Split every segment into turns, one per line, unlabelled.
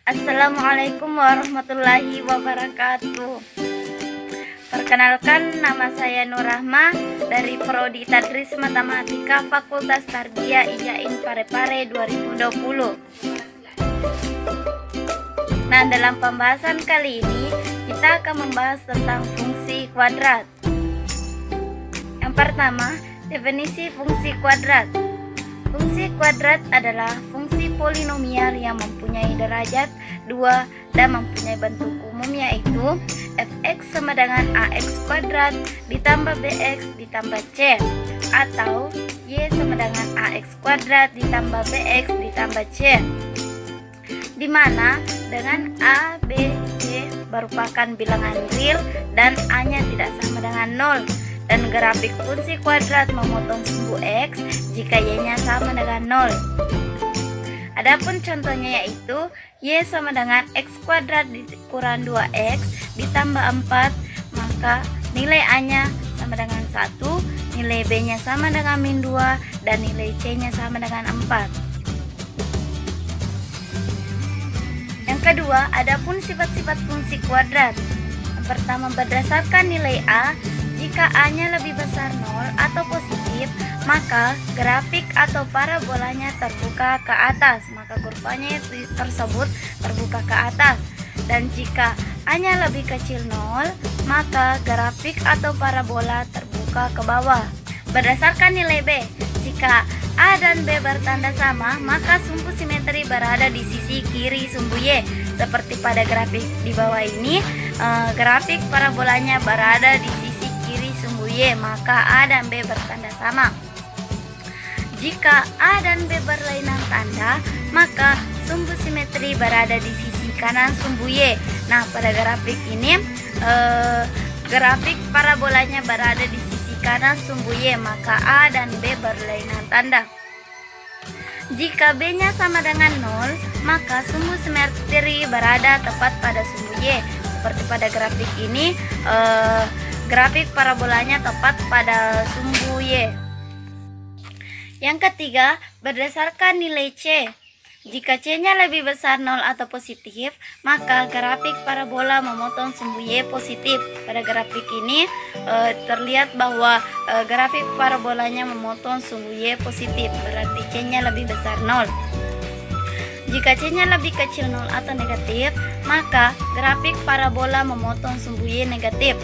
Assalamualaikum warahmatullahi wabarakatuh. Perkenalkan, nama saya Nur Rahma dari Prodi Tadris Matematika Fakultas Tarbiyah IAIN Parepare 2020. Nah, dalam pembahasan kali ini kita akan membahas tentang fungsi kuadrat. Yang pertama, definisi fungsi kuadrat. Fungsi kuadrat adalah fungsi polinomial yang mempunyai derajat 2 dan mempunyai bentuk umum, yaitu fx sama dengan ax kuadrat ditambah bx ditambah c, atau y sama dengan ax kuadrat ditambah bx ditambah c, di mana dengan a, b, c merupakan bilangan real dan a-nya tidak sama dengan 0, dan grafik fungsi kuadrat memotong sumbu x jika y-nya sama dengan 0. Adapun contohnya yaitu y sama dengan x kuadrat dikurang 2x ditambah 4, maka nilai a-nya sama dengan 1, nilai b-nya sama dengan min 2, dan nilai c-nya sama dengan 4. Yang kedua, adapun sifat-sifat fungsi kuadrat. Yang pertama, berdasarkan nilai a, jika a-nya lebih besar 0 atau positif, maka grafik atau parabolanya terbuka ke atas, maka kurvanya tersebut terbuka ke atas. Dan jika a-nya lebih kecil 0, maka grafik atau parabola terbuka ke bawah. Berdasarkan nilai b, jika a dan b bertanda sama, maka sumbu simetri berada di sisi kiri sumbu y. Seperti pada grafik di bawah ini, grafik parabolanya berada di sisi kiri sumbu y, maka a dan b bertanda sama. Jika a dan b berlainan tanda, maka sumbu simetri berada di sisi kanan sumbu y. Nah, pada grafik ini grafik parabolanya berada di sisi kanan sumbu y, maka a dan b berlainan tanda. Jika b-nya sama dengan 0, maka sumbu simetri berada tepat pada sumbu y. Seperti pada grafik ini, grafik parabolanya tepat pada sumbu y. Yang ketiga, berdasarkan nilai c. Jika c-nya lebih besar 0 atau positif, maka grafik parabola memotong sumbu y positif. Pada grafik ini terlihat bahwa grafik parabolanya memotong sumbu y positif, berarti c-nya lebih besar 0. Jika c-nya lebih kecil 0 atau negatif, maka grafik parabola memotong sumbu y negatif.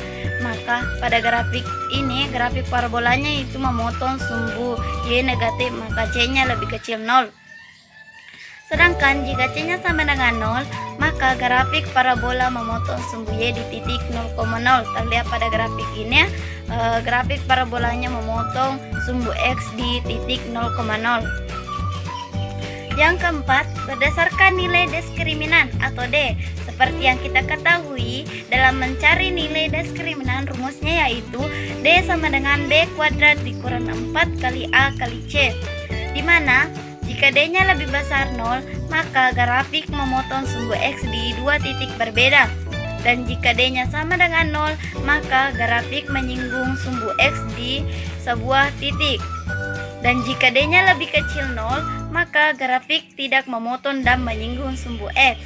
Maka pada grafik ini, grafik parabolanya itu memotong sumbu y negatif, maka c-nya lebih kecil 0. Sedangkan jika c-nya sama dengan 0, maka grafik parabola memotong sumbu y di titik 0,0. Terlihat pada grafik ini, grafik parabolanya memotong sumbu x di titik 0,0. Yang keempat, berdasarkan nilai diskriminan atau D. Seperti yang kita ketahui, dalam mencari nilai diskriminan, rumusnya yaitu D sama dengan B kuadrat dikurang 4 kali A kali C, di mana jika D-nya lebih besar 0, maka grafik memotong sumbu X di dua titik berbeda. Dan jika D-nya sama dengan 0, maka grafik menyinggung sumbu X di sebuah titik. Dan jika D-nya lebih kecil 0, maka grafik tidak memotong dan menyinggung sumbu X.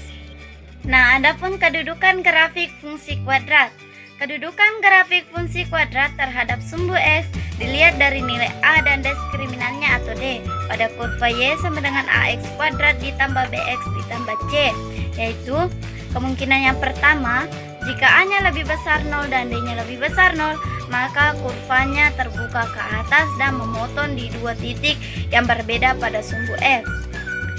Nah, adapun kedudukan grafik fungsi kuadrat. Kedudukan grafik fungsi kuadrat terhadap sumbu X dilihat dari nilai A dan diskriminannya atau D pada kurva Y sama dengan AX kuadrat ditambah BX ditambah C, yaitu kemungkinan yang pertama, jika A-nya lebih besar 0 dan D-nya lebih besar 0, maka kurvanya terbuka ke atas dan memotong di dua titik yang berbeda pada sumbu X.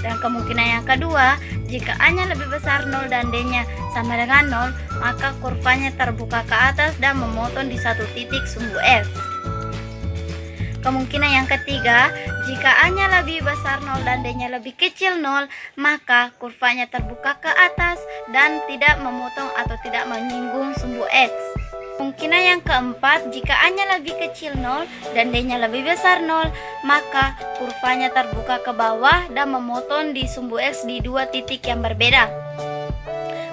Dan kemungkinan yang kedua, jika A-nya lebih besar 0 dan D-nya sama dengan 0, maka kurvanya terbuka ke atas dan memotong di satu titik sumbu X. Kemungkinan yang ketiga, jika A-nya lebih besar 0 dan D-nya lebih kecil 0, maka kurvanya terbuka ke atas dan tidak memotong atau tidak menyinggung sumbu X. Kemungkinan yang keempat, jika A-nya lebih kecil 0 dan D-nya lebih besar 0, maka kurvanya terbuka ke bawah dan memotong di sumbu X di dua titik yang berbeda.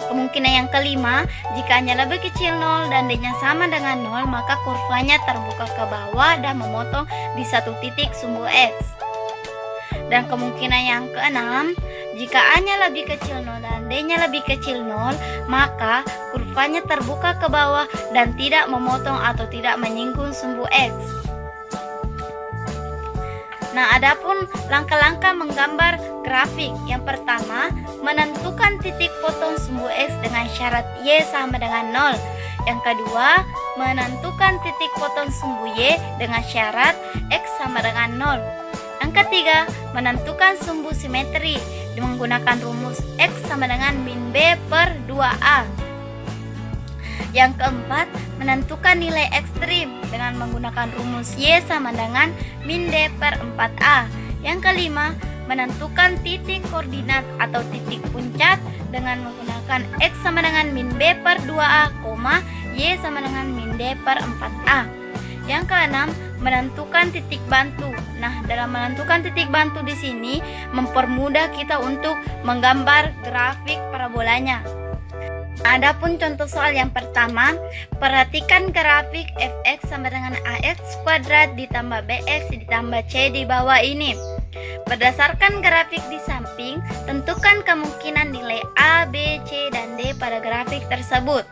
Kemungkinan yang kelima, jika A-nya lebih kecil 0 dan D-nya sama dengan 0, maka kurvanya terbuka ke bawah dan memotong di satu titik sumbu X. Dan kemungkinan yang keenam, jika A-nya lebih kecil 0 dan dan D-nya lebih kecil 0, maka kurvanya terbuka ke bawah dan tidak memotong atau tidak menyinggung sumbu X. Nah, adapun langkah-langkah menggambar grafik. Yang pertama, menentukan titik potong sumbu X dengan syarat Y sama dengan 0. Yang kedua, menentukan titik potong sumbu Y dengan syarat X sama dengan 0. Yang ketiga, menentukan sumbu simetri menggunakan rumus X sama dengan min B per 2A. Yang keempat, menentukan nilai ekstrim dengan menggunakan rumus Y sama dengan min D per 4A. Yang kelima, menentukan titik koordinat atau titik puncak dengan menggunakan X sama dengan min B per 2A, Y sama dengan min D per 4A. Yang keenam, menentukan titik bantu. Nah, dalam menentukan titik bantu di sini mempermudah kita untuk menggambar grafik parabolanya. Adapun contoh soal yang pertama, perhatikan grafik fx sama dengan ax kuadrat ditambah bx ditambah c di bawah ini. Berdasarkan grafik di samping, tentukan kemungkinan nilai A, B, C, dan D pada grafik tersebut.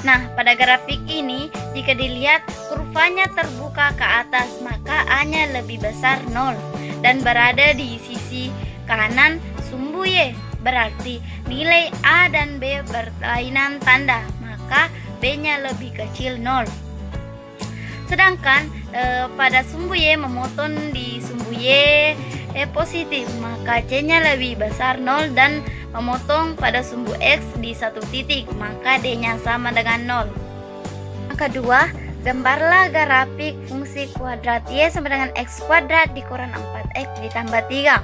Nah, pada grafik ini, jika dilihat kurvanya terbuka ke atas, maka A-nya lebih besar 0 dan berada di sisi kanan sumbu Y. Berarti nilai A dan B berlainan tanda, maka B-nya lebih kecil 0. Sedangkan pada sumbu Y memotong di sumbu Y positif, maka C-nya lebih besar 0 dan memotong pada sumbu X di satu titik, maka D-nya sama dengan 0. Yang kedua, gambarlah grafik fungsi kuadrat Y sama dengan X kuadrat dikurang 4X ditambah 3.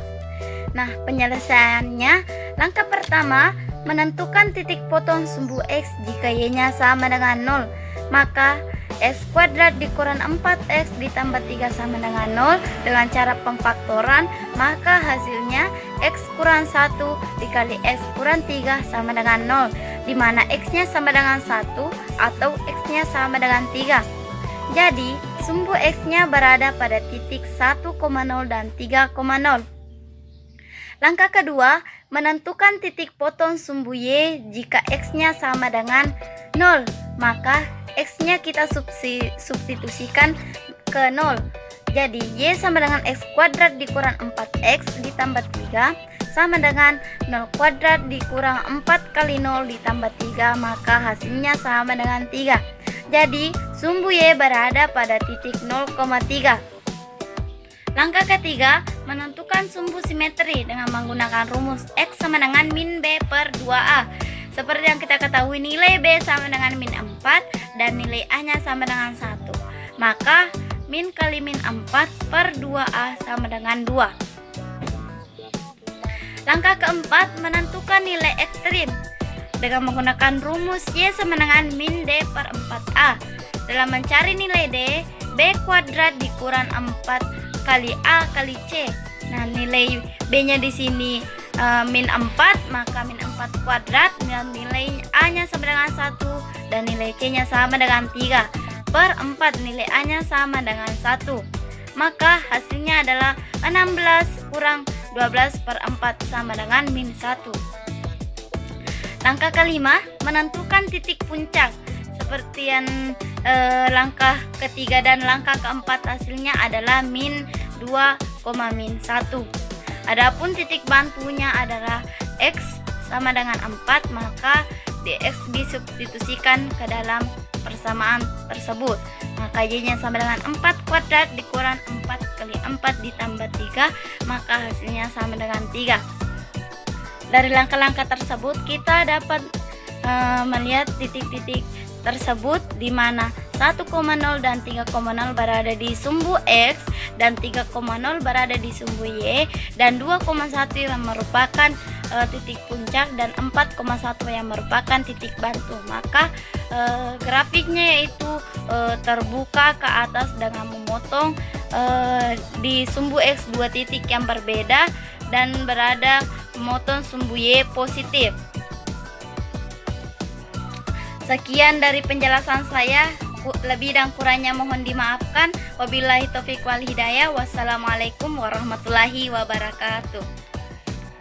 Nah, penyelesaiannya, langkah pertama, menentukan titik potong sumbu X jika Y-nya sama dengan 0. Maka X kuadrat dikurang 4X ditambah 3 sama dengan 0 dengan cara pemfaktoran, maka hasilnya X kurang 1 dikali X kurang 3 sama dengan 0, di mana X-nya sama dengan 1 atau X-nya sama dengan 3. Jadi, sumbu X-nya berada pada titik 1,0 dan 3,0. Langkah kedua, menentukan titik potong sumbu Y jika X-nya sama dengan 0, maka X-nya kita substitusikan ke 0. Jadi Y sama dengan X kuadrat dikurang 4X ditambah 3 sama dengan 0 kuadrat dikurang 4 kali 0 ditambah 3, maka hasilnya sama dengan 3. Jadi sumbu Y berada pada titik 0,3. Langkah ketiga, menentukan sumbu simetri dengan menggunakan rumus X sama dengan min B per 2A. Seperti yang kita ketahui, nilai B sama dengan min 4 dan nilai A-nya sama dengan 1. Maka min kali min 4 per 2A sama dengan 2. Langkah keempat, menentukan nilai ekstrim dengan menggunakan rumus Y sama dengan min D per 4A. Dalam mencari nilai D, B kuadrat dikurang 4 kali A kali C. Nah, nilai B-nya di sini min 4, maka min 4 kuadrat dan nilai A-nya sama dengan 1 dan nilai C-nya sama dengan 3 per 4, nilai A-nya sama dengan 1. Maka hasilnya adalah 16 kurang 12 per 4 sama dengan min 1. Langkah kelima, menentukan titik puncak. Seperti yang langkah ketiga dan langkah keempat, hasilnya adalah min 2, min 1. Adapun titik bantunya adalah X sama dengan 4, maka dx disubstitusikan ke dalam persamaan tersebut. Maka Y-nya sama dengan 4 kuadrat dikurang 4 kali 4 ditambah 3, maka hasilnya sama dengan 3. Dari langkah-langkah tersebut kita dapat melihat titik-titik tersebut di mana 1,0 dan 3,0 berada di sumbu X dan 3,0 berada di sumbu Y, dan 2,1 yang merupakan titik puncak dan 4,1 yang merupakan titik bantu. Maka grafiknya yaitu terbuka ke atas dengan memotong di sumbu X 2 titik yang berbeda dan berada memotong sumbu Y positif. Sekian dari penjelasan saya, lebih dan kurangnya mohon dimaafkan. Wabillahi taufiq wal hidayah. Wassalamualaikum warahmatullahi wabarakatuh.